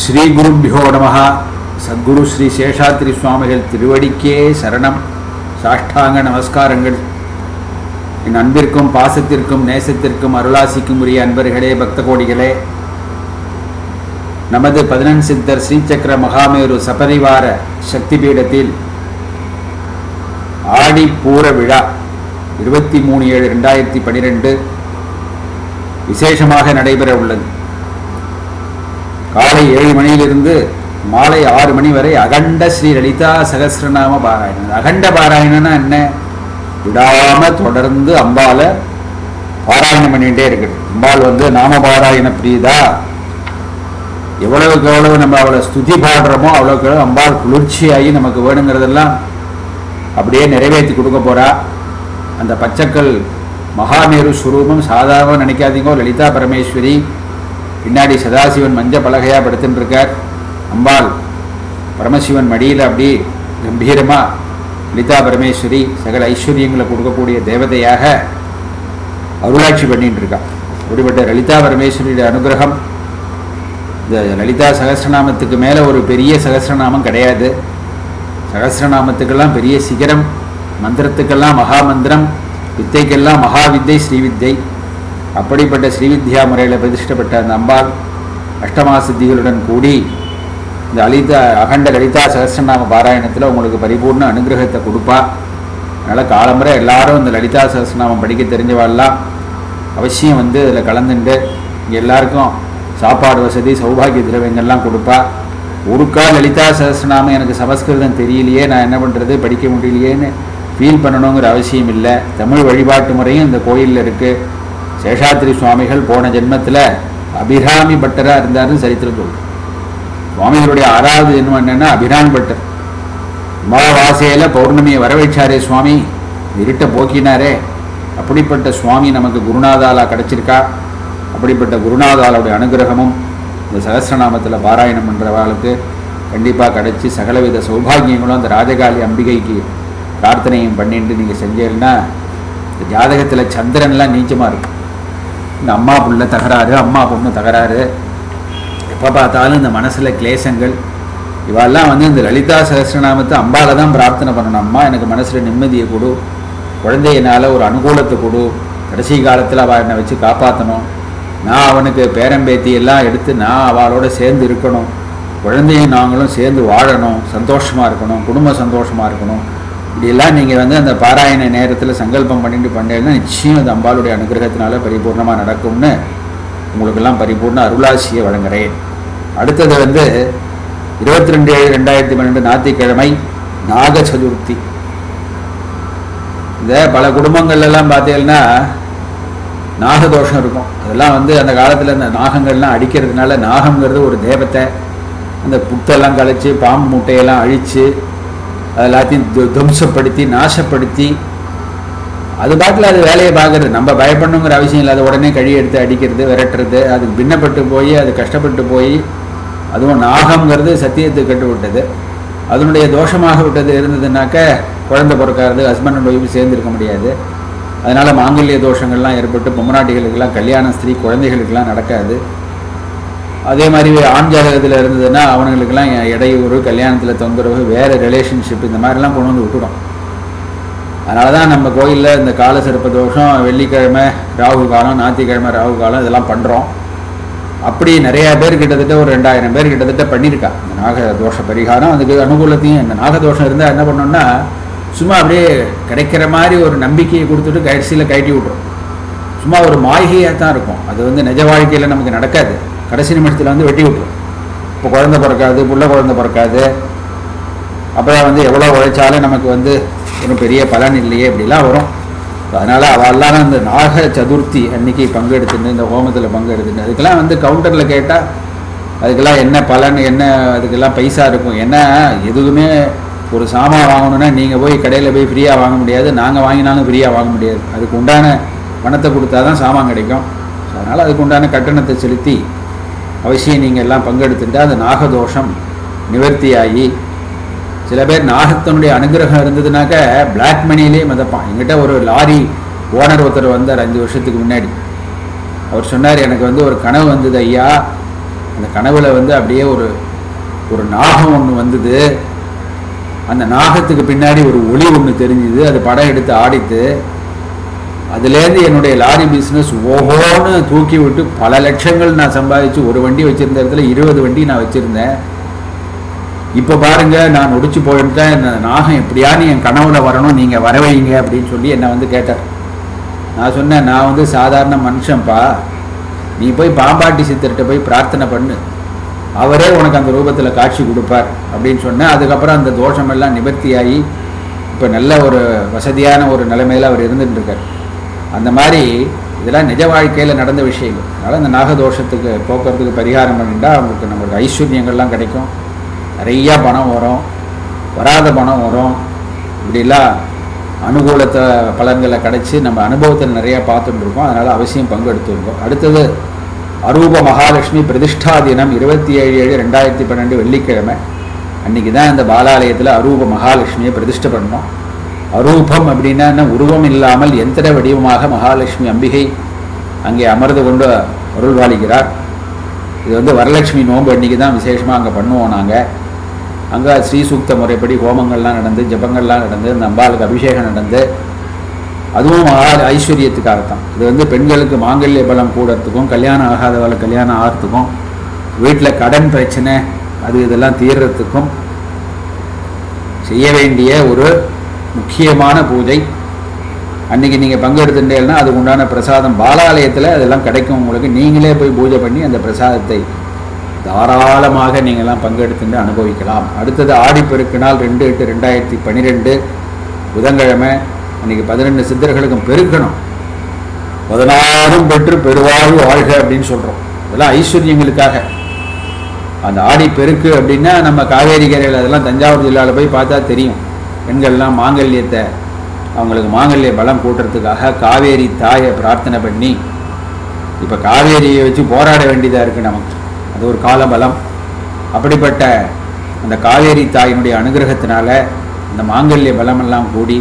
ஸ்ரீ குருभ्यो நமஹ. சத்குரு ஸ்ரீ சேஷாத்ரி சுவாமிகள் திருவடிக்கே சரணம். சாஷ்டாங்க நமஸ்காரங்கள். என் அன்பிற்கும் பாசத்திற்கும் நேசத்திற்கும் அருளாசிக்கும் உரிய அன்பர்களே, பக்த கோடிகளே, நமது 11 சித்தர் ஸ்ரீசக்கர மகாமேரு சபரிவார சக்தி பீடத்தில் ஆடி பூர விழா 23/7/2012 விசேஷமாக நடைபெற உள்ளது. காலை 7 மணியிலிருந்து மாலை 6 மணி வரை அகண்ட ஸ்ரீ லலிதா சகஸ்ரநாம பாராயணம். அகண்ட பாராயணம்னா என்ன? விடாம தொடர்ந்து அம்பால பாராயணம் பண்ணிகிட்டே இருக்குது. அம்பாள் நாம பாராயண பிரியதா. எவ்வளவுக்கு எவ்வளவு நம்ம அவளை ஸ்துதி பாடுறோமோ அவ்வளவுக்கு எவ்வளவு அம்பாள் குளிர்ச்சியாகி நமக்கு வேணுங்கிறதெல்லாம் அப்படியே நிறைவேற்றி கொடுக்க போறா. அந்த பச்சைக்கல் மகாமேரு ஸ்வரூபம் சாதாரண நினைக்காதீங்கோ. லலிதா பரமேஸ்வரி பின்னாடி சதாசிவன் மஞ்ச பலகையா படுத்துட்டு இருக்கார். அம்பாள் பரமசிவன் மடியில் அப்படி கம்பீரமா லலிதா பரமேஸ்வரி சகல ஐஸ்வர்யங்களை கொடுக்கக்கூடிய தேவதையாக அருளாட்சி பண்ணிட்டு இருக்கா. அப்படிப்பட்ட லலிதா பரமேஸ்வரியுடைய அனுகிரகம் இந்த லலிதா சகஸ்ரநாமத்துக்கு மேலே ஒரு பெரிய சகஸ்ரநாமம் கிடையாது. சகஸ்ரநாமத்துக்கெல்லாம் பெரிய சிகரம், மந்திரத்துக்கெல்லாம் மகாமந்திரம், வித்தைக்கெல்லாம் மகாவித்தை ஸ்ரீவித்தை. அப்படிப்பட்ட ஸ்ரீவித்யா முறையில் பிரதிஷ்டப்பட்ட அந்த அம்பாள் அஷ்டமாசித்திகளுடன் கூடி இந்த அகண்ட லலிதா சகஸ்ரநாம பாராயணத்தில் உங்களுக்கு பரிபூர்ண அனுகிரகத்தை கொடுப்பா. அதனால் காலம்பரை எல்லாரும் இந்த லலிதா சகஸ்ரநாமம் படிக்க தெரிஞ்சவாள்லாம் அவசியம் இதில் கலந்துட்டு இங்கே எல்லாருக்கும் சாப்பாடு வசதி சௌபாகிய திரவியங்கள்லாம் கொடுப்பா. ஒருக்கா லலிதா சகஸ்ரநாமம் எனக்கு சமஸ்கிருதம் தெரியலையே, நான் என்ன பண்ணுறது, படிக்க முடியலையேன்னு ஃபீல் பண்ணணுங்கிற அவசியம் இல்லை. தமிழ் வழிபாட்டு முறையும் இந்த கோயிலில் இருக்குது. சேஷாத்ரி சுவாமிகள் போன ஜென்மத்தில் அபிராமி பட்டராக இருந்தாருன்னு சரித்திரம் சொல்லுது. சுவாமிகளுடைய 6வது ஜென்மம் என்னென்னா அபிராமி பட்டர். அமாவாசையில் பௌர்ணமியை வரவேற்றாரே சுவாமி, இருட்டை போக்கினாரே. அப்படிப்பட்ட சுவாமி நமக்கு குருநாதாலா கிடச்சிருக்கா. அப்படிப்பட்ட குருநாதாலுடைய அனுகிரகமும் இந்த சகஸ்ரநாமத்தில் பாராயணம் பண்ணுறவாளுக்கு கண்டிப்பாக கிடச்சி சகலவித சௌபாகியங்களும் அந்த ராஜகாளி அம்பிகைக்கு பிரார்த்தனையும் பண்ணிட்டு நீங்கள் செஞ்சீங்கன்னா இந்த ஜாதகத்தில் சந்திரன்லாம் நீச்சமாக இருக்கும். இந்த அம்மா புள்ள தகராறு, அம்மா பொண்ணு தகராறு, எப்போ பார்த்தாலும் இந்த மனசில் கிளேசங்கள், இவெல்லாம் இந்த லலிதா சகஸ்ரநாமத்தை அம்பால தான் பிரார்த்தனை பண்ணணும். அம்மா எனக்கு மனசில் நிம்மதியை கொடு, குழந்தையினால் ஒரு அனுகூலத்தை கொடு, கடைசி காலத்தில் அவள் என்னை வச்சு காப்பாற்றணும், நான் அவனுக்கு பேரம்பேத்தியெல்லாம் எடுத்து நான் அவளோட சேர்ந்து இருக்கணும், குழந்தையும் நாங்களும் சேர்ந்து வாழணும், சந்தோஷமாக இருக்கணும், குடும்பம் சந்தோஷமாக இருக்கணும். இப்படியெல்லாம் நீங்கள் அந்த பாராயண நேரத்தில் சங்கல்பம் பண்ணிட்டு பண்ணீங்கன்னா நிச்சயம் அந்த அம்பாளுடைய அனுகிரகத்தினால பரிபூர்ணமாக நடக்கும்னு உங்களுக்கெல்லாம் பரிபூர்ண அருளாசியை வழங்குகிறேன். அடுத்தது 22/7/2012 ஞாயிற்றுக்கிழமை நாக சதுர்த்தி. இந்த பல குடும்பங்கள்லாம் பார்த்தீங்கன்னா நாகதோஷம் இருக்கும். அதெல்லாம் அந்த காலத்தில் இந்த நாகங்கள்லாம் அடிக்கிறதுனால, நாகங்கிறது ஒரு தேவத்தை, அந்த புத்தெல்லாம் கழித்து பாம்பு முட்டையெல்லாம் அழித்து அது எல்லாத்தையும் துவம்சப்படுத்தி நாசப்படுத்தி அது பாட்டில் அது வேலையை பார்க்குறது. நம்ம பயப்படணுங்கிற அவசியம் இல்லை. அது உடனே கழி எடுத்து அடிக்கிறது, விரட்டுறது, அதுக்கு பின்னப்பட்டு போய் அது கஷ்டப்பட்டு போய், அதுவும் நாகங்கிறது சத்தியத்துக்கு கட்டு விட்டது. அதனுடைய தோஷமாக விட்டது இருந்ததுனாக்க குழந்தை பிறக்காது, ஹஸ்பண்ட் அண்ட் ஒய்ஃப் சேர்ந்துருக்க முடியாது. அதனால் மாங்கல்ய தோஷங்கள்லாம் ஏற்பட்டு பொம்மநாட்டிகளுக்கெல்லாம் கல்யாணம், ஸ்திரீ குழந்தைகளுக்கெல்லாம் நடக்காது. அதே மாதிரி ஆண் ஜாதகத்தில் இருந்ததுன்னா அவனுங்களுக்கெல்லாம் இடையூறு, கல்யாணத்தில் தொந்தரவு, வேறு ரிலேஷன்ஷிப், இந்த மாதிரிலாம் கொண்டு விட்டுடும். அதனால தான் நம்ம கோயிலில் இந்த கால சிறப்பு தோஷம், வெள்ளிக்கிழமை ராகு காலம், ஞாயிற்றுக்கிழமை ராகு காலம் இதெல்லாம் பண்ணுறோம். அப்படி நிறையா பேர் கிட்டத்தட்ட ஒரு 2000 பேர் கிட்டத்தட்ட பண்ணியிருக்கா இந்த நாக தோஷ பரிகாரம். அதுக்கு அனுகூலத்தையும், இந்த நாகதோஷம் இருந்தால் என்ன பண்ணோம்னா சும்மா அப்படியே கிடைக்கிற மாதிரி ஒரு நம்பிக்கையை கொடுத்துட்டு கடைசியில் கட்டி விட்ரும். சும்மா ஒரு மாளிகையாக தான் இருக்கும். அது நிஜ வாழ்க்கையில் நமக்கு நடக்காது. கடைசி நிமிஷத்தில் வெட்டி விட்டுரும். இப்போ குழந்தை பிறக்காது, புள்ள குழந்தை பிறக்காது. அப்புறம் எவ்வளோ உழைச்சாலும் நமக்கு ஒரு பெரிய பலன் இல்லையே, இப்படிலாம் வரும். அதனால் அவெல்லாம் இந்த நாக சதுர்த்தி அன்னைக்கு பங்கெடுத்துட்டு இந்த ஹோமத்தில் பங்கெடுத்துட்டு அதுக்கெல்லாம் கவுண்டரில் கேட்டால் அதுக்கெல்லாம் என்ன பலன், என்ன அதுக்கெல்லாம் பைசா இருக்கும். ஏன்னா எதுவுமே ஒரு சாமான் வாங்கணுன்னா நீங்கள் போய் கடையில் போய் ஃப்ரீயாக வாங்க முடியாது, நாங்கள் வாங்கினாலும் ஃப்ரீயாக வாங்க முடியாது. அதுக்கு உண்டான பணத்தை கொடுத்தா தான் சாமான் கிடைக்கும். அதனால் அதுக்கு உண்டான கட்டணத்தை செலுத்தி அவசியம் நீங்கள் எல்லாம் பங்கெடுத்துட்டு அந்த நாகதோஷம் நிவர்த்தியாகி, சில பேர் நாகத்தினுடைய அனுகிரகம் இருந்ததுனாக்க பிளாக் மணியிலே மதப்பான். எங்கிட்ட ஒரு லாரி ஓனர் ஒருத்தர் வந்தார் 5 வருஷத்துக்கு முன்னாடி. அவர் சொன்னார், எனக்கு ஒரு கனவு வந்தது ஐயா, அந்த கனவுல வந்து அப்படியே ஒரு நாகம் ஒன்று வந்தது. அந்த நாகத்துக்கு பின்னாடி ஒரு ஒளி ஒன்று தெரிஞ்சுது. அது படம் எடுத்து ஆடித்து. அதுலேருந்து என்னுடைய லாரி பிஸ்னஸ் ஓஹோன்னு தூக்கி விட்டு பல லட்சங்கள் நான் சம்பாதிச்சு ஒரு வண்டி வச்சுருந்த இடத்துல 20 வண்டி நான் வச்சுருந்தேன். இப்போ பாருங்க, நான் நொடிச்சு போயிருந்தேன். நாகம் எப்படியான்னு என் கனவுல வரணும், நீங்கள் வர வைங்க அப்படின்னு சொல்லி என்னை வந்து கேட்டார். நான் சொன்னேன், நான் வந்து சாதாரண மனுஷன்ப்பா, நீ போய் பாம்பாட்டி சித்தர்கிட்ட போய் பிரார்த்தனை பண்ணு, அவரே உனக்கு அந்த ரூபத்தில் காட்சி கொடுப்பார் அப்படின்னு சொன்னேன். அதுக்கப்புறம் அந்த தோஷமெல்லாம் நிவர்த்தியாகி இப்போ நல்ல ஒரு வசதியான ஒரு நிலைமையில் அவர் இருந்துகிட்டு இருக்கார். அந்த மாதிரி இதெல்லாம் நிஜ வாழ்க்கையில் நடந்த விஷயங்கள். அதனால் அந்த நாகதோஷத்துக்கு போக்குறதுக்கு பரிகாரம் பண்ணிட்டா அவங்களுக்கு நம்மளுக்கு ஐஸ்வர்யங்கள்லாம் கிடைக்கும், நிறையா பணம் வரும், வராத பணம் வரும். இப்படிலாம் அனுகூலத்தை பலன்களை கிடச்சி நம்ம அனுபவத்தில் நிறையா பார்த்துட்டு இருக்கோம். அதனால் அவசியம் பங்கெடுத்துருக்கோம். அடுத்தது அரூப மகாலட்சுமி பிரதிஷ்டா தினம் 27/7/2012 வெள்ளிக்கிழமை. அன்றைக்கி தான் இந்த பாலாலயத்தில் அரூப மகாலட்சுமியை பிரதிஷ்டை பண்ணோம். அரூபம் அப்படின்னா என்ன, உருவம் இல்லாமல் எந்திர வடிவமாக மகாலட்சுமி அம்பிகை அங்கே அமர்ந்து கொண்டு அருள்வாளிக்கிறார். இது வந்து வரலட்சுமி நோன்பு அன்றைக்கி தான் விசேஷமாக அங்கே பண்ணுவோம். நாங்கள் அங்கே ஸ்ரீசூக்த முறைப்படி ஹோமங்கள்லாம் நடந்து, ஜபங்கள்லாம் நடந்து, அந்த அம்பாளுக்கு அபிஷேகம் நடந்து, அதுவும் ஐஸ்வர்யத்துக்காகத்தான். இது வந்து பெண்களுக்கு மாங்கல்ய பலம் கூடறதுக்கும், கல்யாணம் ஆகாதவளை கல்யாணம் ஆகிறதுக்கும், வீட்டில் கடன் பிரச்சனை அது இதெல்லாம் தீர்றதுக்கும் செய்ய வேண்டிய ஒரு முக்கியமான பூஜை. அன்றைக்கி நீங்கள் பங்கெடுத்துட்டேன்னா அதுக்கு உண்டான பிரசாதம் பாலாலயத்தில் அதெல்லாம் கிடைக்கும் உங்களுக்கு. நீங்களே போய் பூஜை பண்ணி அந்த பிரசாதத்தை தாராளமாக நீங்கள்லாம் பங்கெடுத்துட்டு அனுபவிக்கலாம். அடுத்தது ஆடிப்பெருக்கு நாள் 2/8/2012 புதன்கிழமை. அன்றைக்கி 12 சித்தர்களுக்கும் பெருக்கணும், 16 பெற்று பெருவாழ்வு வாழ்க அப்படின்னு சொல்கிறோம். இதெல்லாம் ஐஸ்வர்யங்களுக்காக. அந்த ஆடிப்பெருக்கு அப்படின்னா நம்ம காவேரி கரையில் அதெல்லாம் தஞ்சாவூர் ஜில்லாவில் போய் பார்த்தா தெரியும். பெண்கள்லாம் மாங்கல்யத்தை அவங்களுக்கு மாங்கல்ய பலம் கூட்டுறதுக்காக காவேரி தாயை பிரார்த்தனை பண்ணி, இப்போ காவேரியை வச்சு போராட வேண்டியதாக இருக்குது நமக்கு. அது ஒரு கால பலம். அப்படிப்பட்ட அந்த காவேரி தாயினுடைய அனுகிரகத்தினால அந்த மாங்கல்ய பலமெல்லாம் கூடி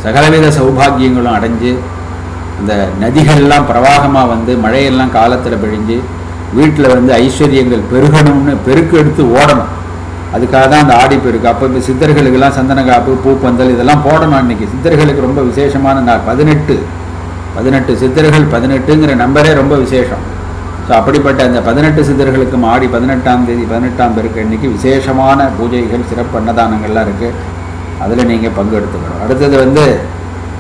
சகலவித சௌபாகியங்களும் அடைஞ்சு, அந்த நதிகள்லாம் பிரவாகமாக வந்து மழையெல்லாம் காலத்தில் பிழிஞ்சு வீட்டில் வந்து ஐஸ்வர்யங்கள் பெருகணும்னு பெருக்கு எடுத்து ஓடணும். அதுக்காக தான் அந்த ஆடிப்பெருக்கு. அப்போ இப்போ சித்தர்களுக்கெல்லாம் சந்தன காப்பு, பூப்பந்தல் இதெல்லாம் போடணும். அன்றைக்கி சித்தர்களுக்கு ரொம்ப விசேஷமான நாள். 18 சித்தர்கள், 18ங்கிற நம்பரே ரொம்ப விசேஷம். ஸோ அப்படிப்பட்ட அந்த 18 சித்தர்களுக்கும் ஆடி 18ஆம் தேதி 18ஆம் பெருக்கு அன்றைக்கி விசேஷமான பூஜைகள், சிறப்பு அன்னதானங்கள்லாம் இருக்குது. அதில் நீங்கள் பங்கெடுத்துக்கணும். அடுத்தது வந்து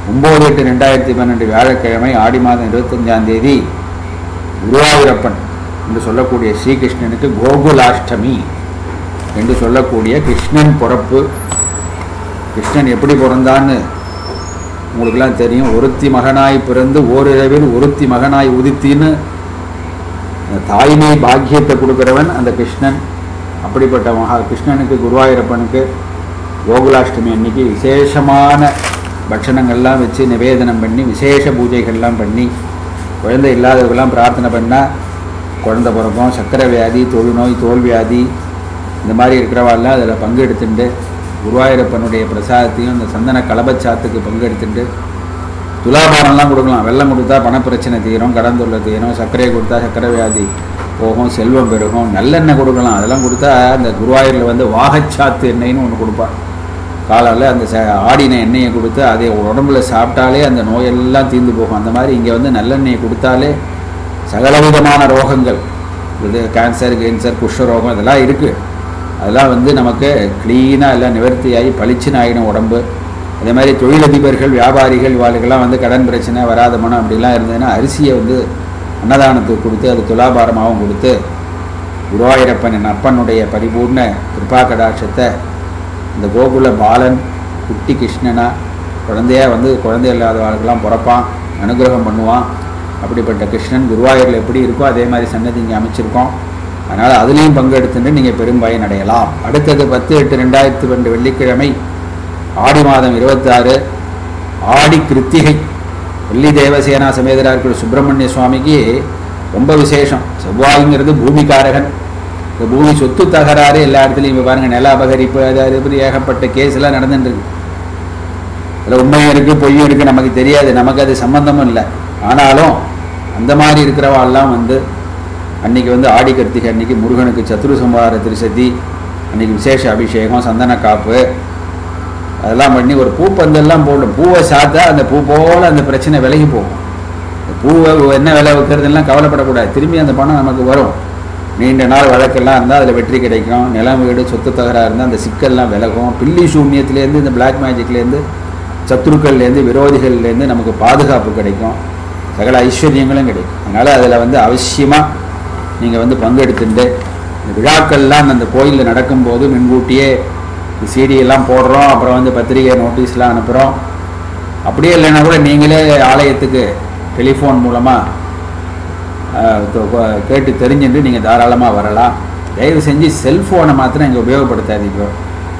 9/8/2012 வியாழக்கிழமை ஆடி மாதம் 25ஆம் தேதி குருவாயூரப்பன் என்று சொல்லக்கூடிய ஸ்ரீகிருஷ்ணனுக்கு கோகுலாஷ்டமி என்று சொல்லக்கூடிய கிருஷ்ணன் பிறப்பு. கிருஷ்ணன் எப்படி பிறந்தான்னு உங்களுக்கெல்லாம் தெரியும். ஒருத்தி மகனாய் பிறந்து ஓரிரவில் ஒருத்தி மகனாய் உதித்தின்னு தாய்மை பாக்கியத்தை கொடுக்குறவன் அந்த கிருஷ்ணன். அப்படிப்பட்ட கிருஷ்ணனுக்கு குருவாயூரப்பனுக்கு கோகுலாஷ்டமி அன்னைக்கு விசேஷமான பட்சணங்கள்லாம் வச்சு நிவேதனம் பண்ணி விசேஷ பூஜைகள்லாம் பண்ணி, குழந்தை இல்லாதவர்கள்லாம் பிரார்த்தனை பண்ணால் குழந்தை பிறக்கும். சர்க்கரை வியாதி, தொழுநோய், தோல் வியாதி இந்த மாதிரி இருக்கிறவாள்லாம் அதில் பங்கெடுத்துட்டு குருவாயூரப்பனுடைய பிரசாதத்தையும் இந்த சந்தன கலபச்சாத்துக்கு பங்கெடுத்துட்டு துலாபாரம்லாம் கொடுக்கலாம். வெள்ளம் கொடுத்தா பணப்பிரச்சனை தீரும், கடன் தொல்லை தீரும். சர்க்கரையை கொடுத்தா சர்க்கரை வியாதி போகும், செல்வம் பெருகும். நல்லெண்ணெய் கொடுக்கலாம். அதெல்லாம் கொடுத்தா அந்த குருவாயூரில் வந்து வாகச்சாத்து எண்ணெய்னு ஒன்று கொடுப்பார். காலால் அந்த ஆடின எண்ணெயை கொடுத்து அதை உடம்புல சாப்பிட்டாலே அந்த நோயெல்லாம் தீர்ந்து போகும். அந்த மாதிரி இங்கே வந்து நல்லெண்ணெயை கொடுத்தாலே சகலவிதமான ரோகங்கள், இது கேன்சர், குஷ்டரோகம் இதெல்லாம் இருக்குது. அதெல்லாம் வந்து நமக்கு க்ளீனாக எல்லாம் நிவர்த்தியாகி பளிச்சுன்னு ஆகிடும் உடம்பு. அதே மாதிரி தொழிலதிபர்கள், வியாபாரிகள், இவாளுக்கெல்லாம் வந்து கடன் பிரச்சனை, வராத மனம் அப்படிலாம் இருந்ததுன்னா அரிசியை வந்து அன்னதானத்துக்கு கொடுத்து அது துலாபாரமாகவும் கொடுத்து குருவாயூரப்பன் என் அப்பனுடைய பரிபூர்ண கிருபா கடாட்சத்தை இந்த கோகுல பாலன் குட்டி கிருஷ்ணனா குழந்தையாக வந்து குழந்தை இல்லாதவர்களுக்கெல்லாம் பிறப்பான், அனுகிரகம் பண்ணுவான். அப்படிப்பட்ட கிருஷ்ணன் குருவாயூரில் எப்படி இருக்கோ அதே மாதிரி சன்னதி இங்கே அமைச்சிருக்கோம். அதனால் அதுலேயும் பங்கெடுத்துட்டு நீங்கள் பெரும்பயன் அடையலாம். அடுத்தது 10/8/2012 வெள்ளிக்கிழமை ஆடி மாதம் 26 ஆடி கிருத்திகை. வெள்ளி தேவசேனா சமேதராக இருக்கிற சுப்பிரமணிய சுவாமிக்கு ரொம்ப விசேஷம். செவ்வாய்ங்கிறது பூமிக்காரகன். இந்த பூமி சொத்து தகராறு எல்லா இடத்துலையும் இப்போ பாருங்கள், நில அபகரிப்பு அது ஏகப்பட்ட கேஸ்லாம் நடந்துட்டுருக்கு. அதில் உண்மையும் இருக்குது, பொய்யும் இருக்குது, நமக்கு தெரியாது, நமக்கு அது சம்பந்தமும் இல்லை. ஆனாலும் அந்த மாதிரி இருக்கிறவாள்லாம் வந்து அன்றைக்கி வந்து ஆடி கர்த்திகை அன்றைக்கி முருகனுக்கு சத்துரு சம்ஹார திருசதி, அன்றைக்கி விசேஷ அபிஷேகம், சந்தன காப்பு அதெல்லாம் பண்ணி ஒரு பூப்பந்தெல்லாம் போடணும். பூவை சாத்தா அந்த பூ போல் அந்த பிரச்சனை விலகி போகும். பூவை என்ன விலை வைக்கிறதுலாம் கவலைப்படக்கூடாது. திரும்பி அந்த பணம் நமக்கு வரும். நீண்ட நாள் வழக்கெல்லாம் இருந்தால் அதில் வெற்றி கிடைக்கும். நிலம் வீடு சொத்து தகராறு இருந்தால் அந்த சிக்கல்லாம் விலகும். பில்லி சூன்யத்துலேருந்து இந்த பிளாக் மேஜிக்லேருந்து சத்துருக்கள்லேருந்து விரோதிகள்லேருந்து நமக்கு பாதுகாப்பு கிடைக்கும். சகல ஐஸ்வர்யங்களும் கிடைக்கும். அதனால் அதில் வந்து அவசியமாக நீங்கள் வந்து பங்கெடுத்துட்டு இந்த விழாக்கள்லாம் அந்த கோயிலில் நடக்கும்போது முன்கூட்டியே சீடியெல்லாம் போடுறோம், அப்புறம் வந்து பத்திரிகை நோட்டீஸ்லாம் அனுப்புகிறோம். அப்படியே இல்லைன்னா கூட நீங்களே ஆலயத்துக்கு டெலிஃபோன் மூலமாக கேட்டு தெரிஞ்சுட்டு நீங்கள் தாராளமாக வரலாம். தயவு செஞ்சு செல்ஃபோனை மாத்திரம் இங்கே உபயோகப்படுத்தாதீங்க.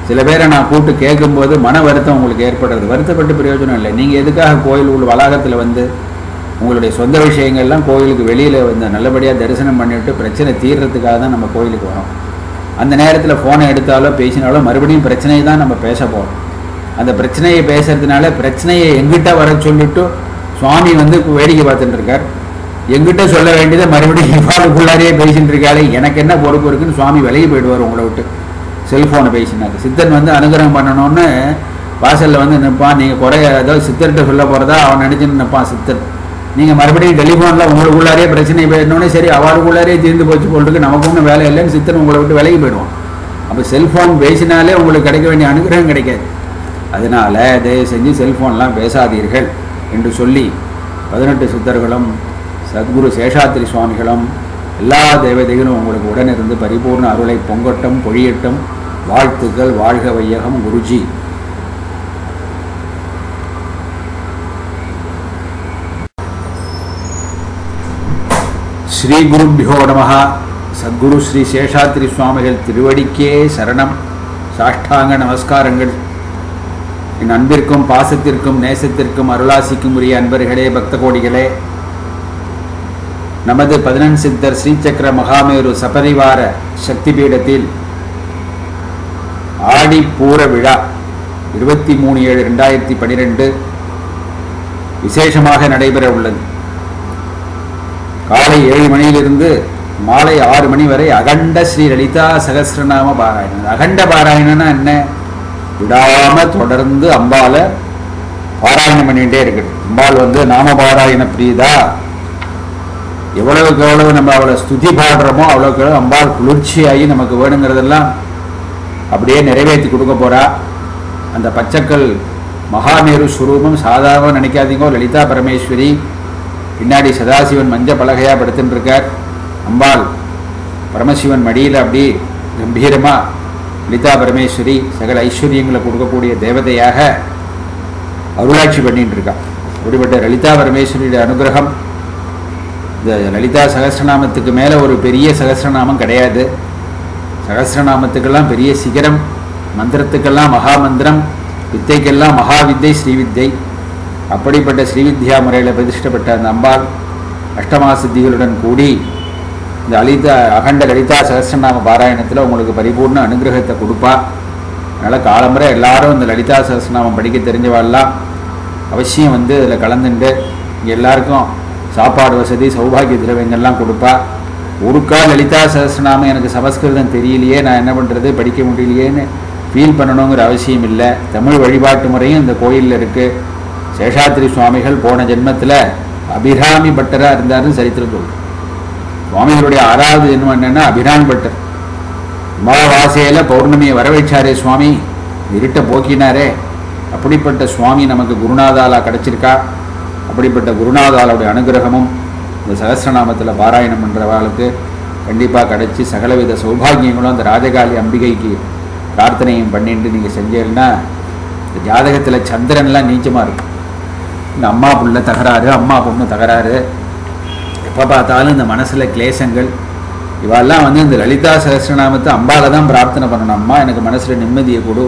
சில பேரை நான் கூப்பிட்டு கேட்கும்போது மன வருத்தம் உங்களுக்கு ஏற்படுறது. வருத்தப்பட்டு பிரயோஜனம் இல்லை. நீங்கள் எதுக்காக கோயில் உள்ள வளாகத்தில் வந்து உங்களுடைய சொந்த விஷயங்கள்லாம் கோயிலுக்கு வெளியில் வந்து நல்லபடியாக தரிசனம் பண்ணிவிட்டு பிரச்சனை தீர்றதுக்காக தான் நம்ம கோயிலுக்கு வரோம். அந்த நேரத்தில் ஃபோனை எடுத்தாலோ பேசினாலோ மறுபடியும் பிரச்சனையை தான் நம்ம பேச போகிறோம். அந்த பிரச்சனையை பேசுறதுனால பிரச்சனையை எங்கிட்ட வர சொல்லிட்டு சுவாமி வந்து வேடிக்கை பார்த்துட்டு இருக்கார். எங்கிட்ட சொல்ல வேண்டியதை மறுபடியும் இவ்வாறுக்குள்ளாரையே பேசிட்டு இருக்காளே, எனக்கு என்ன பொறுப்பு இருக்குன்னு சுவாமி விலகி போயிடுவார் உங்களை விட்டு. செல்ஃபோனை பேசினார். சித்தன் வந்து அனுகிரகம் பண்ணணும்னு வாசலில் வந்து நிற்பான். நீங்கள் குறைய ஏதாவது சித்தர்கிட்ட சொல்ல போகிறதா அவன் நினச்சின்னு நிற்பான் சித்தன். நீங்கள் மறுபடியும் டெலிஃபோனில் உங்களுக்குள்ளாரே பிரச்சனை போயிடணுன்னே சரி அவருக்குள்ளாரே தீர்ந்து போச்சு போட்டுருக்கு, நமக்கு ஒன்றும் வேலை இல்லைன்னு சித்தன் உங்களை விட்டு விலகி போயிடுவான். அப்போ செல்ஃபோன் பேசினாலே உங்களுக்கு கிடைக்க வேண்டிய அனுகிரகம் கிடைக்காது. அதனால் தயவு செஞ்சு செல்ஃபோன்லாம் பேசாதீர்கள் என்று சொல்லி 18 சித்தர்களும் சத்குரு சேஷாத்திரி சுவாமிகளும் எல்லா தேவதைகளும் உங்களுக்கு உடனிருந்து பரிபூர்ண அருளை பொங்கட்டும் பொழியட்டும். வாழ்த்துக்கள். வாழ்க வையகம். குருஜி. ஸ்ரீ குருபியோ நமஹ. சத்குரு ஸ்ரீ சேஷாத்திரி சுவாமிகள் திருவடிக்கே சரணம். சாஷ்டாங்க நமஸ்காரங்கள். என் அன்பிற்கும் பாசத்திற்கும் நேசத்திற்கும் அருளாசிக்கும் உரிய அன்பர்களே, பக்த கோடிகளே, நமது 11 சித்தர் ஸ்ரீசக்கர மகாமேரு சபரிவார சக்தி பீடத்தில் ஆடி பூர விழா 23/7/2012 விசேஷமாக நடைபெற உள்ளது. காலை 7 மணியிலிருந்து மாலை 6 மணி வரை அகண்ட ஸ்ரீ லலிதா சகஸ்ரநாம பாராயணம். அகண்ட பாராயணம்னா என்ன? விடாம தொடர்ந்து அம்பால பாராயணம் பண்ணிகிட்டே இருக்குது. அம்பாள் வந்து நாம பாராயண பிரியதா. எவ்வளவுக்கு எவ்வளவு நம்ம அவளை ஸ்துதி பாடுறோமோ அவ்வளோக்கு எவ்வளவு அம்பாள் குளிர்ச்சியாகி நமக்கு வேணுங்கிறதெல்லாம் அப்படியே நிறைவேற்றி கொடுக்க போறா. அந்த பச்சைக்கல் மகாமேரு ஸ்வரூபம் சாதாரண நினைக்காதீங்கோ. லலிதா பரமேஸ்வரி பின்னாடி சதாசிவன் மஞ்ச பலகையா படுத்துட்டு இருக்கார். அம்பாள் பரமசிவன் மடியில் அப்படி கம்பீரமா லலிதா பரமேஸ்வரி சகல ஐஸ்வர்யங்களை கொடுக்கக்கூடிய தேவதையாக அருளாட்சி பண்ணிட்டு இருக்கா. அப்படிப்பட்ட லலிதா பரமேஸ்வரியுடைய அனுகிரகம். இந்த லலிதா சகஸ்ரநாமத்துக்கு மேலே ஒரு பெரிய சகஸ்ரநாமம் கிடையாது. சகஸ்ரநாமத்துக்கெல்லாம் பெரிய சிகரம், மந்திரத்துக்கெல்லாம் மகாமந்திரம், வித்தைக்கெல்லாம் மகாவித்தை ஸ்ரீவித்தை. அப்படிப்பட்ட ஸ்ரீவித்யா முறையில் பிரதிஷ்டப்பட்ட அந்த அம்பாள் அஷ்டமா சித்திகளுடன் கூடி இந்த அகண்ட லலிதா சகஸ்ரநாம பாராயணத்தில் உங்களுக்கு பரிபூர்ண அனுகிரகத்தை கொடுப்பா. அதனால் காலம்பரை எல்லாரும் இந்த லலிதா சகஸ்ரநாமம் படிக்க தெரிஞ்சவாள்லாம் அவசியம் வந்து இதில் கலந்துட்டு இங்கே எல்லாருக்கும் சாப்பாடு வசதி சௌபாகிய திரவியங்கள்லாம் கொடுப்பா. ஒருக்கா லலிதா சகஸ்ரநாமம் எனக்கு சமஸ்கிருதம் தெரியலையே, நான் என்ன பண்ணுறது, படிக்க முடியலையேன்னு ஃபீல் பண்ணணுங்கிற அவசியம் இல்லை. தமிழ் வழிபாட்டு முறையும் இந்த கோயிலில் இருக்குது. சேஷாத்திரி சுவாமிகள் போன ஜென்மத்தில் அபிராமி பட்டராக இருந்தாருன்னு சரித்திரம் சொல்லுது. சுவாமிகளுடைய 6வது ஜென்மம் என்னென்னா அபிராமி பட்டர். அமாவாசையில் பௌர்ணமியை வரவேற்றாரே சுவாமி, இருட்டை போக்கினாரே. அப்படிப்பட்ட சுவாமி நமக்கு குருநாதாலா கிடச்சிருக்கா. அப்படிப்பட்ட குருநாதாலுடைய அனுகிரகமும் இந்த சகஸ்ரநாமத்தில் பாராயணம் பண்ணுறவாளுக்கு கண்டிப்பாக கிடச்சி சகலவித சௌபாகியங்களும் அந்த ராஜகாளி அம்பிகைக்கு பிரார்த்தனையும் பண்ணிட்டு நீங்கள் செஞ்சீங்கன்னா இந்த ஜாதகத்தில் சந்திரன்லாம் நீச்சமாக இருக்கும். இந்த அம்மா புள்ள தகராறு, அம்மா பொண்ணு தகராறு, எப்போ பார்த்தாலும் இந்த மனசில் கிளேசங்கள், இவெல்லாம் வந்து இந்த லலிதா சகஸ்ரநாமத்தை அம்பால தான் பிரார்த்தனை பண்ணணும். அம்மா எனக்கு மனசில் நிம்மதியை கொடு,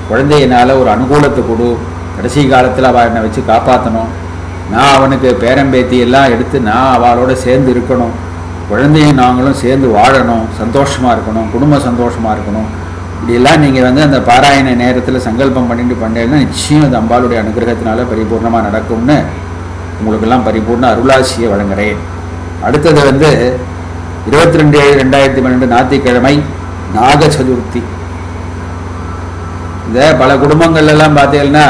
குழந்தையினால் ஒரு அனுகூலத்தை கொடு, கடைசி காலத்தில் அவள் என்னை வச்சு காப்பாற்றணும், நான் அவனுக்கு பேரம்பேத்தி எல்லாம் எடுத்து நான் அவளோட சேர்ந்து இருக்கணும், குழந்தையும் நாங்களும் சேர்ந்து வாழணும், சந்தோஷமாக இருக்கணும், குடும்ப சந்தோஷமாக இருக்கணும். இப்படியெல்லாம் நீங்கள் வந்து அந்த பாராயண நேரத்தில் சங்கல்பம் பண்ணிட்டு பண்ணீங்கன்னா நிச்சயம் அந்த அம்பாளுடைய அனுகிரகத்தினால பரிபூர்ணமாக நடக்கும்னு உங்களுக்கெல்லாம் பரிபூர்ண அருளாசியை வழங்குகிறேன். அடுத்தது வந்து 22/7/2012 ஞாயிற்றுக்கிழமை நாக சதுர்த்தி. இந்த பல குடும்பங்கள்லாம் பார்த்தீங்கன்னா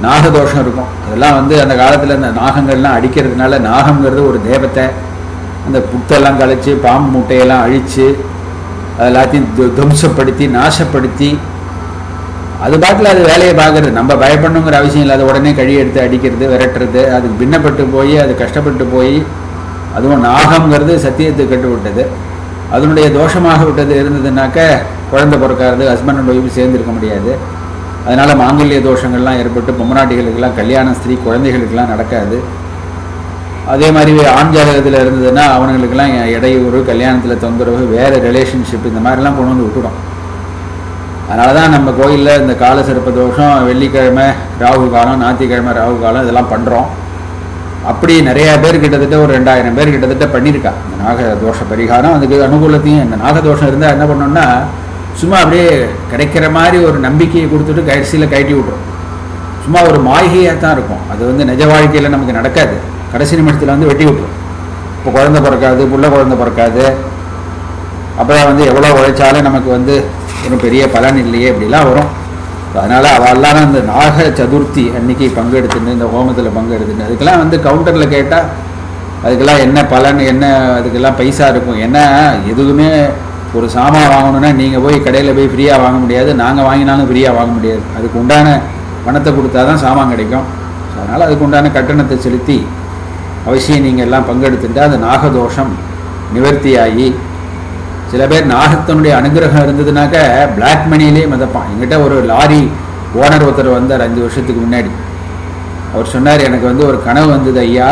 நாகதோஷம் இருக்கும். அதெல்லாம் வந்து அந்த காலத்தில் இந்த நாகங்கள்லாம் அடிக்கிறதுனால, நாகங்கிறது ஒரு தேவத்தை, அந்த புத்தெல்லாம் கழித்து பாம்பு முட்டையெல்லாம் அழித்து அது எல்லாத்தையும் துவம்சப்படுத்தி நாசப்படுத்தி அது பாட்டில் அது வேலையை பார்க்குறது. நம்ம பயப்படணுங்கிற அவசியம் இல்லை. அது உடனே கழி எடுத்து அடிக்கிறது, விரட்டுறது, அதுக்கு பின்னப்பட்டு போய் அது கஷ்டப்பட்டு போய், அதுவும் நாகம்ங்கிறது சத்தியத்துக்கு கட்டு விட்டது. அதனுடைய தோஷமாக விட்டது இருந்ததுனாக்க குழந்தை பிறக்காது, ஹஸ்பண்ட் அண்ட் ஒய்ஃப் சேர்ந்துருக்க முடியாது. அதனால் மாங்கல்ய தோஷங்கள்லாம் ஏற்பட்டு பொம்மநாட்டிகளுக்கெல்லாம் கல்யாணம், ஸ்திரீ குழந்தைகளுக்கெல்லாம் நடக்காது. அதே மாதிரி ஆண் ஜாதகத்தில் இருந்ததுன்னா அவனுங்களுக்கெல்லாம் இடையூறு, கல்யாணத்தில் தொந்தரவு, வேறு ரிலேஷன்ஷிப், இந்த மாதிரிலாம் கொண்டு வந்து விட்டுடும். அதனால தான் நம்ம கோயிலில் இந்த கால சிறப்பு தோஷம், வெள்ளிக்கிழமை ராகு காலம், ஞாயிற்றுக்கிழமை ராகு காலம் இதெல்லாம் பண்ணுறோம். அப்படி நிறையா பேர் கிட்டத்தட்ட ஒரு 2000 பேர் கிட்டத்தட்ட பண்ணியிருக்கா இந்த நாக தோஷ பரிகாரம். அதுக்கு அனுகூலத்தையும், இந்த நாகதோஷம் இருந்தால் என்ன பண்ணோம்னா சும்மா அப்படியே கிடைக்கிற மாதிரி ஒரு நம்பிக்கையை கொடுத்துட்டு கடைசியில் கழட்டி விட்ரும். சும்மா ஒரு மாளிகையாக தான் இருக்கும். அது வந்து நிஜ வாழ்க்கையில் நமக்கு நடக்காது. கடைசி நிமிஷத்தில் வந்து வெட்டி விட்ரும். இப்போ குழந்தை பிறக்காது, புள்ள குழந்தை பிறக்காது, அப்புறம் வந்து எவ்வளோ உழைச்சாலும் நமக்கு வந்து ஒரு பெரிய பலன் இல்லையே, இப்படிலாம் வரும். அதனால் அவெல்லாம் இந்த நாக சதுர்த்தி அன்னைக்கு பங்கெடுத்துட்டு, இந்த ஹோமத்தில் பங்கெடுத்துட்டு, அதுக்கெல்லாம் வந்து கவுண்டரில் கேட்டால் அதுக்கெல்லாம் என்ன பலன், என்ன அதுக்கெல்லாம் பைசா இருக்கும். ஏன்னா எதுவுமே ஒரு சாமான் வாங்கணுன்னா நீங்கள் போய் கடையில் போய் ஃப்ரீயாக வாங்க முடியாது, நாங்கள் வாங்கினாலும் ஃப்ரீயாக வாங்க முடியாது. அதுக்கு உண்டான பணத்தை கொடுத்தா தான் சாமான் கிடைக்கும். அதனால் அதுக்கு உண்டான கட்டணத்தை செலுத்தி அவசியம் நீங்கள் எல்லாம் பங்கெடுத்துட்டு அந்த நாகதோஷம் நிவர்த்தியாகி, சில பேர் நாகத்தினுடைய அனுகிரகம் இருந்ததுனாக்க பிளாக் மணியிலே மிதப்பான். எங்கிட்ட ஒரு லாரி ஓனர் ஒருத்தர் வந்தார் 5 வருஷத்துக்கு முன்னாடி. அவர் சொன்னார், எனக்கு வந்து ஒரு கனவு வந்தது ஐயா.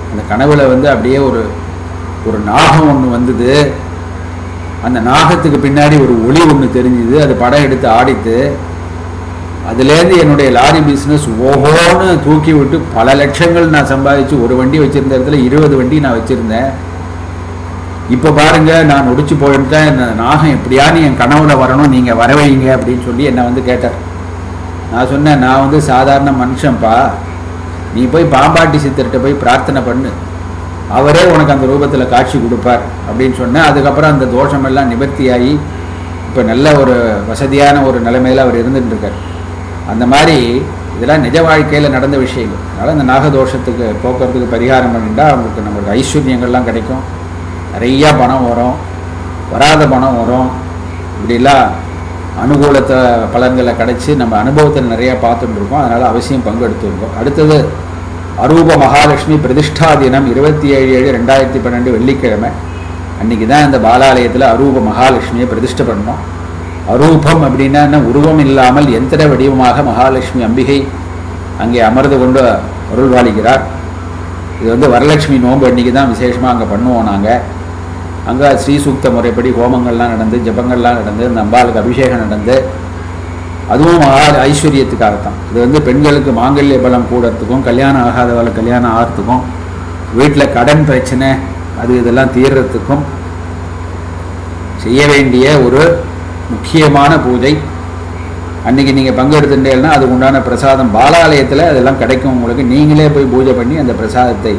அந்த கனவுல வந்து அப்படியே ஒரு நாகம் ஒன்று வந்தது. அந்த நாகத்துக்கு பின்னாடி ஒரு ஒளி ஒன்று தெரிஞ்சுது. அது படம் எடுத்து ஆடித்து. அதுலேருந்து என்னுடைய லாரி பிஸ்னஸ் ஓஹோன்னு தூக்கி விட்டு பல லட்சங்கள் நான் சம்பாதிச்சு, ஒரு வண்டி வச்சுருந்த இடத்துல 20 வண்டி நான் வச்சுருந்தேன். இப்போ பாருங்கள், நான் நொடிச்சு போயிருந்தேன். இந்த நாகம் எப்படியானு என் கனவுல வரணும், நீங்கள் வரவைங்க அப்படின்னு சொல்லி என்னை வந்து கேட்டார். நான் சொன்னேன், நான் வந்து சாதாரண மனுஷன்ப்பா, நீ போய் பாம்பாட்டி சித்தர்கிட்ட போய் பிரார்த்தனை பண்ணு, அவரே உனக்கு அந்த ரூபத்தில் காட்சி கொடுப்பார் அப்படின்னு சொன்னேன். அதுக்கப்புறம் அந்த தோஷமெல்லாம் நிவர்த்தியாகி இப்போ நல்ல ஒரு வசதியான ஒரு நிலைமையில் அவர் இருந்துகிட்டு இருக்கார். அந்த மாதிரி இதெல்லாம் நிஜ வாழ்க்கையில் நடந்த விஷயங்கள். அதனால் இந்த நாகதோஷத்துக்கு போக்குறதுக்கு பரிகாரம் பண்ணிட்டா அவங்களுக்கு நம்மளுக்கு ஐஸ்வர்யங்கள்லாம் கிடைக்கும், நிறையா பணம் வரும், வராத பணம் வரும். இப்படிலாம் அனுகூலத்தை பலன்களை கிடச்சி நம்ம அனுபவத்தில் நிறையா பார்த்துட்டு இருக்கோம். அதனால் அவசியம் பங்கெடுத்துருக்கோம். அடுத்தது அரூப மகாலட்சுமி பிரதிஷ்டா தினம் 27/7/2012 வெள்ளிக்கிழமை. அன்றைக்கி தான் இந்த பாலாலயத்தில் அரூப மகாலட்சுமியை பிரதிஷ்டை பண்ணோம். அரூபம் அப்படின்னா என்ன, உருவம் இல்லாமல் எந்திர வடிவமாக மகாலட்சுமி அம்பிகை அங்கே அமர்ந்து கொண்டு அருள்வாளிக்கிறார். இது வந்து வரலட்சுமி நோன்பு அன்றைக்கி தான் விசேஷமாக அங்கே பண்ணுவோம். நாங்கள் அங்கே ஸ்ரீசூக்த முறைப்படி ஹோமங்கள்லாம் நடந்து, ஜபங்கள்லாம் நடந்து, அந்த அம்பாளுக்கு அபிஷேகம் நடந்து, அதுவும் ஐஸ்வர்யத்துக்காகத்தான். இது வந்து பெண்களுக்கு மாங்கல்ய பலம் கூடறதுக்கும், கல்யாணம் ஆகாதவளை கல்யாணம் ஆகிறதுக்கும், வீட்டில் கடன் பிரச்சனை அது இதெல்லாம் தீர்றதுக்கும் செய்ய வேண்டிய ஒரு முக்கியமான பூஜை. அன்றைக்கி நீங்கள் பங்கெடுத்துட்டேன்னா அதுக்கு உண்டான பிரசாதம் பாலாலயத்தில் அதெல்லாம் கிடைக்கும் உங்களுக்கு. நீங்களே போய் பூஜை பண்ணி அந்த பிரசாதத்தை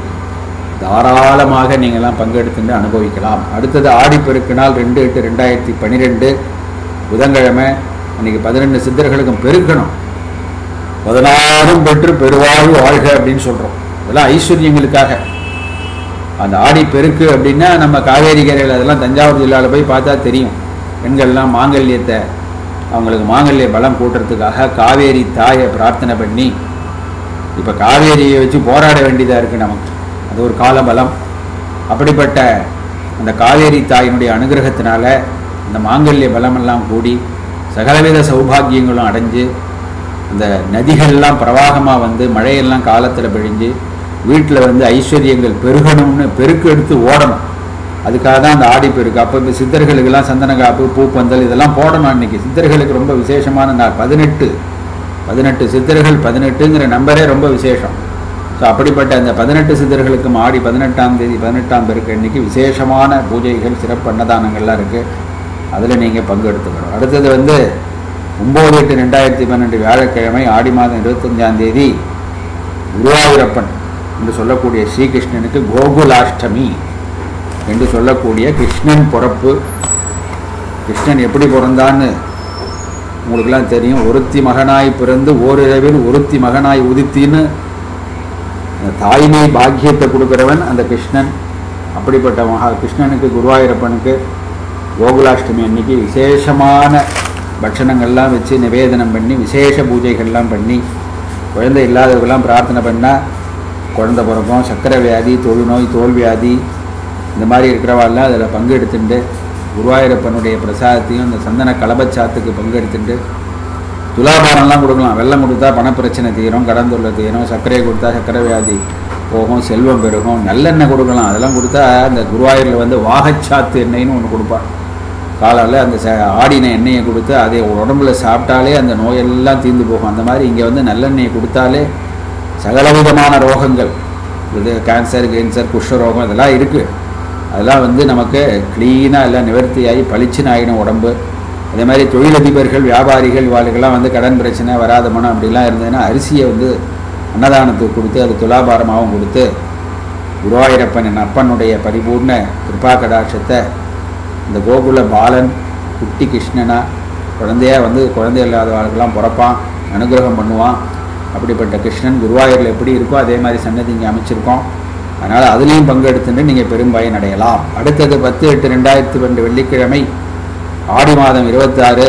தாராளமாக நீங்கள்லாம் பங்கெடுத்துட்டு அனுபவிக்கலாம். அடுத்தது ஆடிப்பெருக்கு நாள் 2/8/2012 புதன்கிழமை. அன்றைக்கி 12 சித்தர்களுக்கும் பெருக்கணும். 16 பெற்று பெருவாழ்வு வாழ்க அப்படின்னு சொல்கிறோம். இதெல்லாம் ஐஸ்வர்யங்களுக்காக. அந்த ஆடிப்பெருக்கு அப்படின்னா நம்ம காவேரி கரையில் அதெல்லாம் தஞ்சாவூர் ஜில்லாவில் போய் பார்த்தா தெரியும். பெண்கள்லாம் மாங்கல்யத்தை அவங்களுக்கு மாங்கல்ய பலம் கூட்டுறதுக்காக காவேரி தாயை பிரார்த்தனை பண்ணி, இப்போ காவேரியை வச்சு போராட வேண்டியதாக இருக்குது நமக்கு. அது ஒரு கால பலம். அப்படிப்பட்ட அந்த காவேரி தாயினுடைய அனுகிரகத்தினால அந்த மாங்கல்ய பலமெல்லாம் கூடி சகலவித சௌபாகியங்களும் அடைஞ்சு, அந்த நதிகள்லாம் பிரவாகமாக வந்து மழையெல்லாம் காலத்தில் பிழிஞ்சு வீட்டில் வந்து ஐஸ்வர்யங்கள் பெருகணும்னு பெருக்கு எடுத்து ஓடணும். அதுக்காக தான் அந்த ஆடிப்பெருக்கு. அப்போ இப்போ சித்தர்களுக்கெல்லாம் சந்தன காப்பு, பூப்பந்தல் இதெல்லாம் போடணும். அன்றைக்கி சித்தர்களுக்கு ரொம்ப விசேஷமான நாள். 18 சித்தர்கள், 18ங்கிற நம்பரே ரொம்ப விசேஷம். ஸோ அப்படிப்பட்ட அந்த 18 சித்தர்களுக்கும் ஆடி 18ஆம் தேதி 18ஆம் பெருக்கு அன்றைக்கி விசேஷமான பூஜைகள், சிறப்பு அன்னதானங்கள்லாம் இருக்குது. அதில் நீங்கள் பங்கெடுத்துக்கணும். அடுத்தது வந்து 9/8/2012 வியாழக்கிழமை ஆடி மாதம் 25ஆம் தேதி குருவாயூரப்பன் என்று சொல்லக்கூடிய ஸ்ரீகிருஷ்ணனுக்கு கோகுலாஷ்டமி என்று சொல்லக்கூடிய கிருஷ்ணன் பிறப்பு. கிருஷ்ணன் எப்படி பிறந்தான்னு உங்களுக்கெல்லாம் தெரியும். ஒருத்தி மகனாய் பிறந்து ஓரிரவில் ஒருத்தி மகனாய் உதித்தின்னு தாய்மை பாக்கியத்தை கொடுக்குறவன் அந்த கிருஷ்ணன். அப்படிப்பட்ட கிருஷ்ணனுக்கு குருவாயூரப்பனுக்கு கோகுலாஷ்டமி அன்னைக்கு விசேஷமான பட்சணங்கள்லாம் வச்சு நிவேதனம் பண்ணி விசேஷ பூஜைகள்லாம் பண்ணி குழந்தை இல்லாதவர்கள்லாம் பிரார்த்தனை பண்ணால் குழந்தை பிறக்கும். சர்க்கரை வியாதி, தொழுநோய், தோல் வியாதி இந்த மாதிரி இருக்கிறவாள்லாம் அதில் பங்கெடுத்துட்டு குருவாயூரப்பனுடைய பிரசாதத்தையும் இந்த சந்தன கலபச்சாத்துக்கு பங்கெடுத்துட்டு துலாபாரம்லாம் கொடுக்கலாம். வெள்ளம் கொடுத்தா பணப்பிரச்சனை தீரும், கடன் தொல்லை தீரும். சர்க்கரையை கொடுத்தா சர்க்கரை வியாதி போகும், செல்வம் பெருகும். நல்லெண்ணெய் கொடுக்கலாம். அதெல்லாம் கொடுத்தா அந்த குருவாயூரில் வந்து வாகச்சாத்து எண்ணெய்னு ஒன்று கொடுப்பாள். காலால் அந்த ஆடின எண்ணெயை கொடுத்து அதை உடம்புல சாப்பிட்டாலே அந்த நோயெல்லாம் தீர்ந்து போகும். அந்த மாதிரி இங்கே வந்து நல்லெண்ணெயை கொடுத்தாலே சகலவிதமான ரோகங்கள், இது கேன்சர், குஷ்டரோகம் இதெல்லாம் இருக்குது. அதெல்லாம் வந்து நமக்கு க்ளீனாக எல்லாம் நிவர்த்தியாகி பளிச்சுன்னு ஆகிடும் உடம்பு. அதே மாதிரி தொழிலதிபர்கள், வியாபாரிகள், இவாளுக்கெல்லாம் வந்து கடன் பிரச்சனை, வராத மனம் அப்படிலாம் இருந்ததுன்னா அரிசியை வந்து அன்னதானத்துக்கு கொடுத்து அது துலாபாரமாகவும் கொடுத்து குருவாயூரப்பன் என் அப்பனுடைய பரிபூர்ண கிருபா கடாட்சத்தை இந்த கோகுல பாலன் குட்டி கிருஷ்ணனா குழந்தையாக வந்து குழந்தை இல்லாதவர்களுக்கெல்லாம் பிறப்பான், அனுகிரகம் பண்ணுவான். அப்படிப்பட்ட கிருஷ்ணன் குருவாயூரில் எப்படி இருக்கோ அதே மாதிரி சன்னதி இங்கே அமைச்சிருக்கோம். அதனால் அதுலேயும் பங்கெடுத்துட்டு நீங்கள் பெரும்பயன் அடையலாம். அடுத்தது 10/8/2002 வெள்ளிக்கிழமை ஆடி மாதம் 26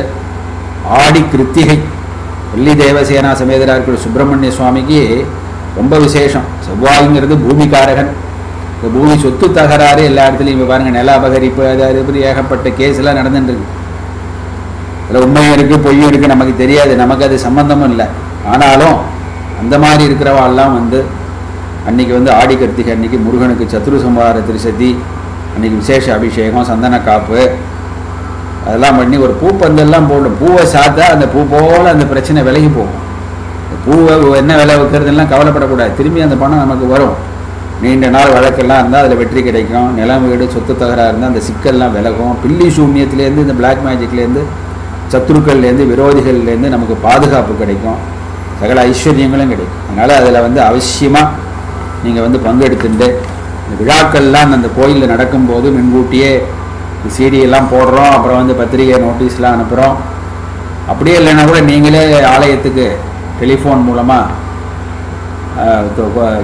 ஆடி கிருத்திகை. வெள்ளி தேவசேனா சமேதராக இருக்கிற சுப்பிரமணிய சுவாமிக்கு ரொம்ப விசேஷம். செவ்வாய்ங்கிறது பூமிக்காரகன். இந்த பூமி சொத்து தகராறு எல்லா இடத்துலையும் இப்போ பாருங்கள், நில அபகரிப்பு அது ஏகப்பட்ட கேஸ்லாம் நடந்துட்டுருக்கு. அதில் உண்மையும் இருக்குது, பொய்யும் இருக்குது, நமக்கு தெரியாது, நமக்கு அது சம்பந்தமும் இல்லை. ஆனாலும் அந்த மாதிரி இருக்கிறவாள்லாம் வந்து அன்றைக்கி வந்து ஆடி கர்த்திகை அன்றைக்கி முருகனுக்கு சத்ரு சம்ஹார திருசதி அன்றைக்கி விசேஷ அபிஷேகம், சந்தன காப்பு அதெல்லாம் பண்ணி ஒரு பூப்பந்தெல்லாம் போடும். பூவை சாத்தா அந்த பூ போல் அந்த பிரச்சனை விலகி போகும். பூவை என்ன விலை வைக்கிறதுலாம் கவலைப்படக்கூடாது, திரும்பி அந்த பணம் நமக்கு வரும். நீண்ட நாள் வழக்கெல்லாம் இருந்தால் அதில் வெற்றி கிடைக்கும். நிலம் வீடு சொத்து தகராறு இருந்தால் அந்த சிக்கல்லாம் விலகும். பில்லி சூன்யத்துலேருந்து இந்த பிளாக் மேஜிக்லேருந்து சத்துருக்கள்லேருந்து விரோதிகள்லேருந்து நமக்கு பாதுகாப்பு கிடைக்கும், சகல ஐஸ்வர்யங்களும் கிடைக்கும். அதனால் அதில் வந்து அவசியமாக நீங்கள் வந்து பங்கெடுத்துட்டு இந்த விழாக்கள்லாம் அந்த கோயிலில் நடக்கும்போது முன்கூட்டியே சீடியெல்லாம் போடுறோம், அப்புறம் வந்து பத்திரிகை நோட்டீஸ்லாம் அனுப்புகிறோம். அப்படியே இல்லைன்னா கூட நீங்களே ஆலயத்துக்கு டெலிஃபோன் மூலமாக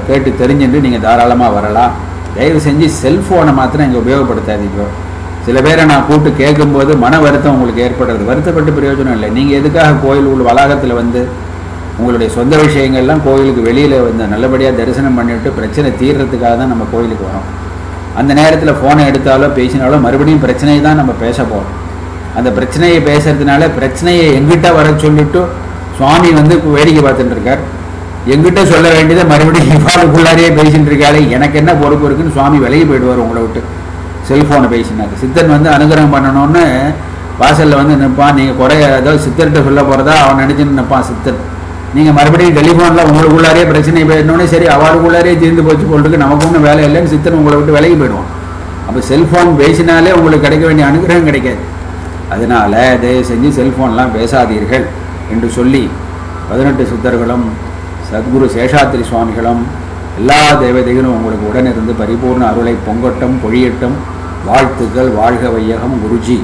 கேட்டு தெரிஞ்சுட்டு நீங்கள் தாராளமாக வரலாம். தயவு செஞ்சு செல்ஃபோனை மாத்திரம் இங்கே உபயோகப்படுத்தாதீங்க. சில பேரை நான் கூப்பிட்டு கேட்கும்போது மன வருத்தம் உங்களுக்கு ஏற்படுறது. வருத்தப்பட்டு பிரயோஜனம் இல்லை. நீங்கள் எதுக்காக கோயில் உள்ள வளாகத்தில் வந்து உங்களுடைய சொந்த விஷயங்கள்லாம் கோயிலுக்கு வெளியில் வந்து நல்லபடியாக தரிசனம் பண்ணிவிட்டு பிரச்சனை தீர்றதுக்காக தான் நம்ம கோயிலுக்கு வரோம். அந்த நேரத்தில் ஃபோனை எடுத்தாலோ பேசினாலோ மறுபடியும் பிரச்சனையை தான் நம்ம பேச போகிறோம். அந்த பிரச்சனையை பேசுறதுனால பிரச்சனையை எங்கிட்ட வர சொல்லிட்டு சுவாமி வந்து வேடிக்கை பார்த்துட்டு இருக்கார். எங்கிட்ட சொல்ல வேண்டியதை மறுபடியும் இவாளுக்குள்ளாரையே பேசிட்டு இருக்காளே, எனக்கு என்ன பொறுப்பு இருக்குன்னு சுவாமி விலகி போயிடுவார் உங்களை விட்டு. செல்ஃபோனை பேசினார். சித்தன் வந்து அனுகிரகம் பண்ணணும்னு வாசலில் வந்து நிற்பான். நீங்கள் குறைய ஏதாவது சித்தர்கிட்ட சொல்ல போகிறதா அவன் நினச்சின்னு நிற்பான் சித்தன். நீங்கள் மறுபடியும் டெலிஃபோனில் உங்களுக்குள்ளாரே பிரச்சனை போயிடணுன்னே சரி அவளுக்குள்ளாரே தீர்ந்து போச்சு போட்டுருக்கு, நமக்கு ஒன்றும் வேலை இல்லைன்னு சித்தன் உங்களை விட்டு விலகி போயிடுவான். அப்போ செல்ஃபோன் பேசினாலே உங்களுக்கு கிடைக்க வேண்டிய அனுகிரகம் கிடைக்காது. அதனால் தயவு செஞ்சு செல்ஃபோன்லாம் பேசாதீர்கள் என்று சொல்லி 18 சித்தர்களும் சத்குரு சேஷாத்திரி சுவாமிகளும் எல்லா தேவதைகளும் உங்களுக்கு உடனிருந்து பரிபூர்ண அருளை பொங்கட்டும் பொழியட்டும். வாழ்த்துக்கள். வாழ்க வையகம். குருஜி.